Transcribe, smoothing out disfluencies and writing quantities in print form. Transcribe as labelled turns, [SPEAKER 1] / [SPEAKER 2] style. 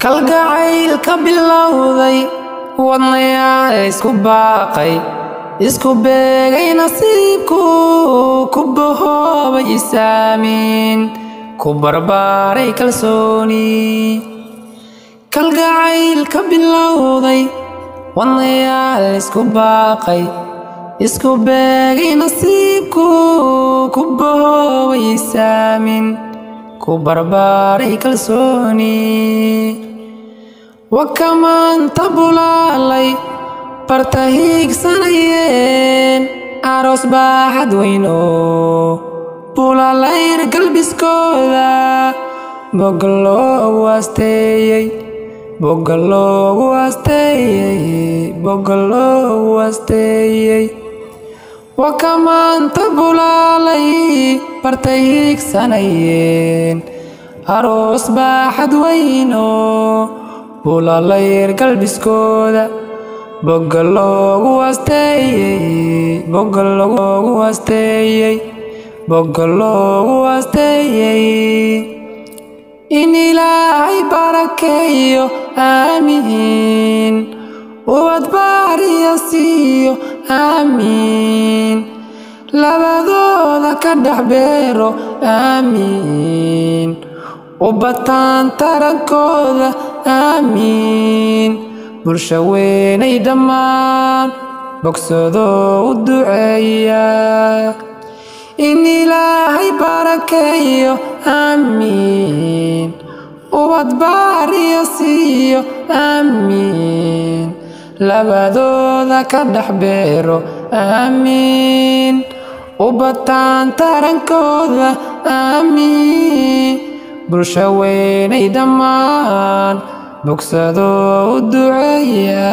[SPEAKER 1] kalgacaylka bilowday wadnayaa isku baaqay isku beegay nasiibku ku bahoobay isaamiin ku barbaaray kalsooni kalgacaylka bilowday wadnayaa isku baaqay isku beegay nasiibku ku bahoobay isaamiin ku barbaaray kalsooni wakamaan tabulaalay barta hiigsanayeen aroos baaxad weyno bulalayr galbiskooda bogga loogu asteeyey bogga loogu asteeyey bogga loogu asteeyey wakamaan tabulaalay barta hiigsanayeen aroos baaxad weyno bulalayr galbiskooda bogga loogu asteeyey bogga loogu asteeyey bogga loogu asteeyey in ilaahay barakeeyo aamiin ubad baariya siiyo aamiin labadooda ka dhex beero aamiin ubataan tarankooda aamiin bulsho weynay dhammaan bogsadoo u duceeya in ilaahay barakeeyo aamiin ubad baariya siiyo aamiin labadooda ka dhex beero aamiin ubataan tarankooda aamiin bulsho weynay dhammaan bogsadoo u duceeya